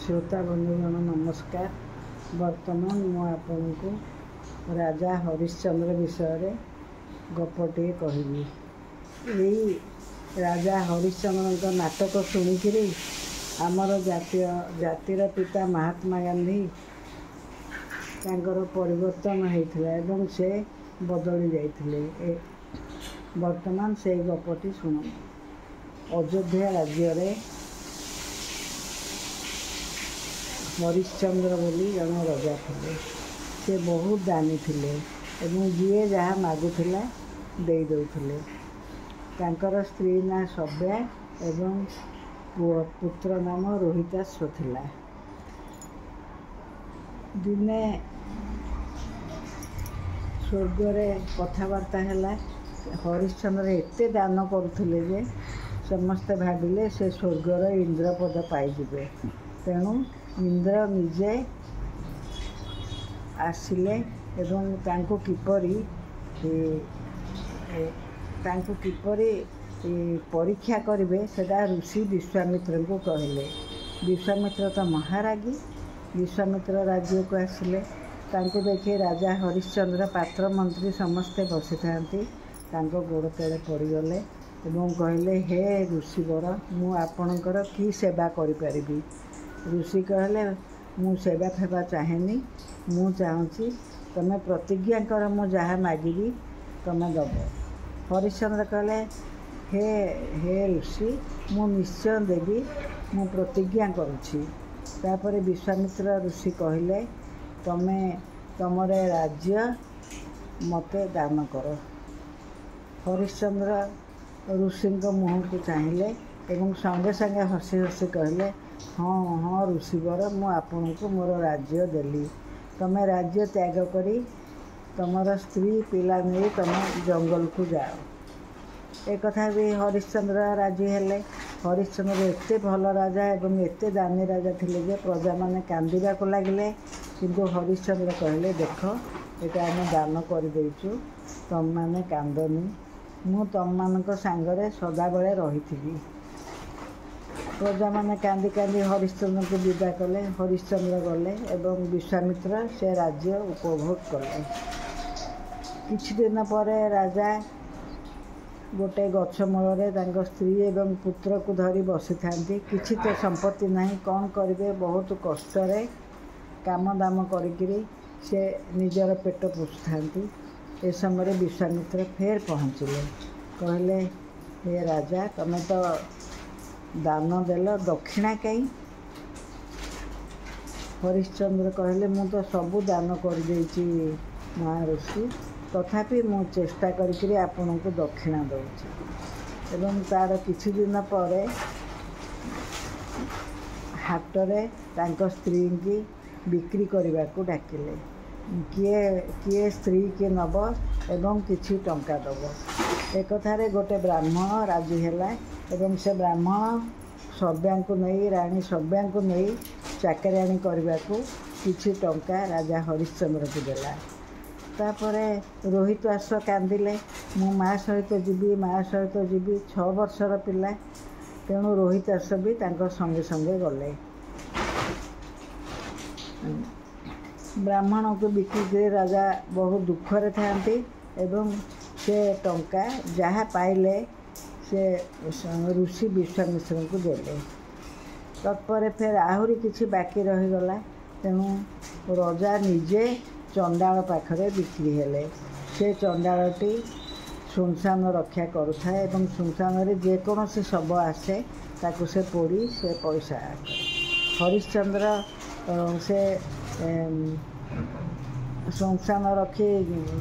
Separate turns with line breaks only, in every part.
श्रोता बंधुगण नमस्कार। वर्तमान मु आपन को राजा हरिश्चंद्र विषय गपटे कहबी। यही राजा हरिश्चंद्र नाटक शुणिक आमर जातिर पिता महात्मा गांधी परिवर्तन होता एवं से बदली जाते। वर्तमान से गपटी शुण। अयोध्या राज्य रे हरिश्चंद्र बोली जड़े राजा थे। से बहुत दानी थे एवं जी जहाँ मागुला दे दौले। तांकर स्त्री ना सभ्या एवं पुत्र नाम रोहिताश्व थिला। दिने स्वर्गरे कथबार्ता है। हरिश्चंद्र एते दान करुले जे समस्ते भाविले से स्वर्गर इंद्रपद पाइबे। तेणु इंद्र निजे आसिले एवं तांको किपरि परीक्षा करेंगे सेटा ऋषि विश्वामित्र को कहले। विश्वामित्र तो महारागी। विश्वामित्र राज्य को आसिले। तांको देखे राजा हरिश्चंद्र पात्र मंत्री समस्ते बसी था गोड़ तले पड़गले एवं कहले, हे ऋषिवर मु आपणकर की सेवा करि। ऋषि कहले, मु सेवा फेवा चाहेनी। मु चाहूँगी तमें प्रतिज्ञा कर मु जहाँ मागिबी तमें दब। हरिश्चंद्र कहले, हे ऋषि मु निश्चय देवी। मु प्रतिज्ञा करुछि। तापर विश्वामित्र ऋषि कहले, तमें तमर राज्य मते दान कर। हरिश्चंद्र ऋषि मुँह को चाहिए एवं संगे संगे हसी हसी कहले, हाँ हाँ ऋषिवर मु आपन को मोर राज्य देली। तमें राज्य त्याग करी तमर स्त्री पिला नहीं तमें जंगल को जाओ। एक कथा भी हरिश्चंद्र राजी हेले। हरिश्चंद्र एते भल राजा एवं एते दानी राजा थिले जे प्रजा माने कांदिबा को लागिले। किंतु हरिश्चंद्र कहले, देख एटा आम दान कर देइछु, तम माने कांदनी। मु तम मानक सांगरे सदाबले रही। प्रजा माने कांदी कांदी हरिश्चंद्र को विदा कले। हरिश्चंद्र गले एवं विश्वामित्र से राज्य उपभोग कले। किछि दिन पर राजा गोटे गछ मूल स्त्री एवं पुत्र को धरी बसी था। किछि तो संपत्ति नहीं, कौन करेंगे। बहुत कष्ट काम दाम करी से निजर पेट पोषुता। ए समय विश्वामित्र फेर पहुँचले। कहले, हे राजा तमें तो दान देल, दक्षिणा कहीं। हरिश्चंद्र कहले, मु तो सबू दान कर देइछि महाऋषि, तथापि मु चेष्टा करी आपन को दक्षिणा दउछि। एवं तार किछि दिन पर हाटरे तांको स्त्री की बिक्री करने को डाकिले। किए स्त्री के नब एवं किछि टंका दब। एक कथारे गोटे ब्राह्मण राजी हैला एवं से ब्राह्मण सभ्या को नहीं राणी सभ्या को नहीं चाकराणी करने को किछि टंका राजा हरिश्चंद्र को देला। तापरे रोहिताश्व कांदिले, मु माँ सहित जीवी, माँ सहित जीवी। 6 वर्षर पिला। तेणु रोहिताश्व भी तांको संगे संगे गले। ब्राह्मण को बिक्री राजा बहुत दुखरे थांती एवं से टंका जहाँ पाइले से ऋषि विश्वामित्र को देले। तत्पर फिर आहरी किछि बाकी रहीगला। तेणु राजा निजे चंडाल पाखरे बिक्री हेले। से चंडालटी सुनसान रक्षा करुଥାଏ एवं सुनसान रे जेकोसी शब आसे ताकू से पोड़ी से पैसा। हरिश्चंद्र से सुनसान रखी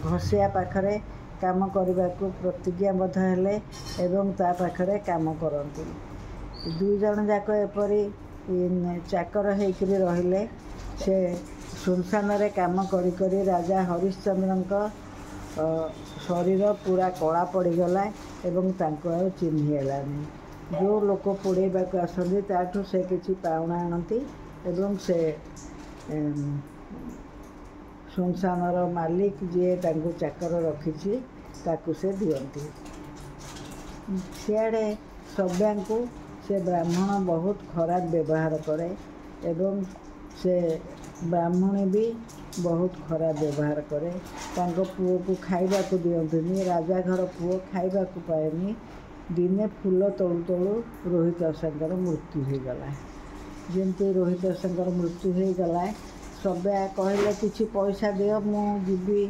घसिया पाखरे काम करने को प्रतिज्ञाबद्ध हेले एवं ता पाखरे काम करती। 2 जन जाक एपरी चाकर होकर रहिले। से सुनसान रे काम करी करी राजा हरिश्चंद्र शरीर पूरा कला पड़गला एवं तांको चिन्ह हेलानी। जो लोक पोड़ेबा को आसती ताठू से किछि पाउना आनती एवं से सुनसानर मालिक जी तांको चाकर रखी ताकू से दियंती। सियाड़े सभ्या को से ब्राह्मण बहुत खराब व्यवहार करे एवं से ब्राह्मणी भी बहुत खराब व्यवहार करे। पुओ को खाइबा को दियंतुनी, राजा घर पुओ खाइबा को पाएनी। दिने फूल तोलू तोलू रोहित दासंकर मृत्यु हो गला। जमती रोहित दासंकर मृत्यु हो गला, सबे कहले किछि पैसा दियो मु जीवी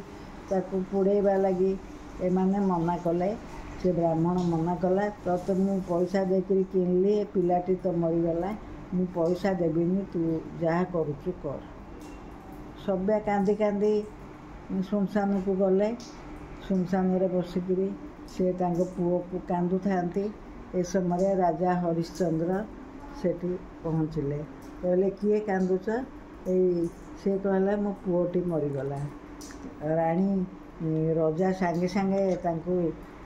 ताकू पोड़ेबा लगी। एमाने मना कले, से ब्राह्मण मना कला, तो मु पैसा देकर किनली, पिलाटी तो मरीगला, मु पैसा देविनी, तू जहाँ करुचु कर। सबे कांदी कांदी सुनसान को गले। सुनसान रे बसिकी से पुओ को कांदु थांती। ए समय राजा हरिश्चंद्र सेठी पहुँचले। कहले किए कांदुच? से कहला मो पुओटी मरीगला। राणी रजा सांगे सांगे तांको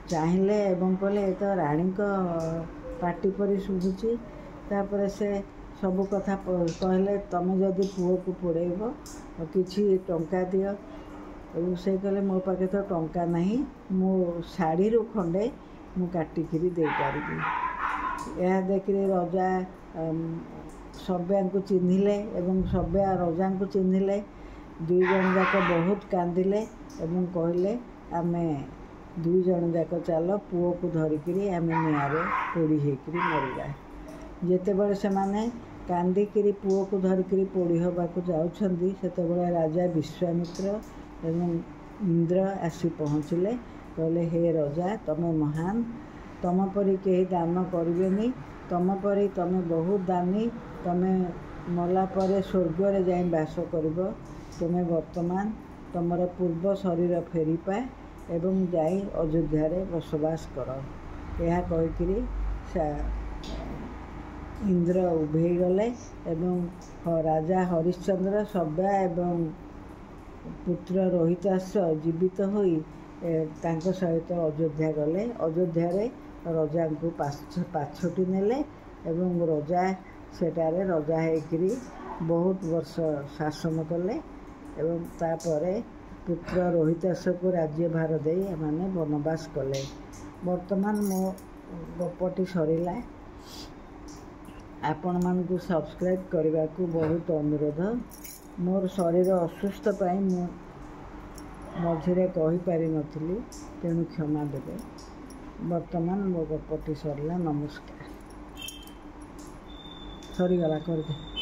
चाहिए एवं कहले ए तो राणी को पार्टी परी शुभुची। तापर से सबु कथा कहले, तमे जदि पुओ को पोड़ेब किछि टंका दियो। से कहले मो पाखे तो टंका नहीं, मो शाढ़ी रू खंडे मु काटिकी दे पारिबी। यह देखिए रजा सब्या को चिन्हिले एवं सब्या रजा को चिन्हिले। दुई जन जाक बहुत कांदिले एवं कहले आमे दुई जन जाक चल पुओ को धरिकी आम निआरे पोड़ी होकर मरिया। जितेबाला से माने कांदिकी पुओ को धरिकी पोड़ी होबाकू जाउछंदी, सेतेबाला राजा विश्वामित्र एवं इंद्र आसी पहुँचले। कहले हे राजा, तमे महान, तम परी कहीं दान करेनि, तम परी तमे बहुत दानी, तमे मला परे स्वर्ग रे जाई बास करिब। तुमे वर्तमान तमर पूर्व शरीर फेरी पा एवं जाई अयोध्या रे बसवास कर। यह कहीकि इंद्र उभे गले एवं राजा हरिश्चंद्र सब्या एवं पुत्र रोहिताश जीवित होई तांको सहित अयोध्या गले। अयोध्या रे रजा को पाछोटी नेले एवं रजा सेटारे रजा होकरी बहुत वर्ष शासन कले एवं तापरे पुत्र रोहिताश को राज्यभार दे एमाने वनवास कले। वर्तमान मो गपटी सरिला। आपण मानकु सब्सक्राइब करने को बहुत अनुरोध। मोर शरीर असुस्थ पाई मु मझिरे कही पारि नथिली, तेणु क्षमा देबे। वर्तमान मो गपटी सरला। नमस्कार। सरीगला कर दे।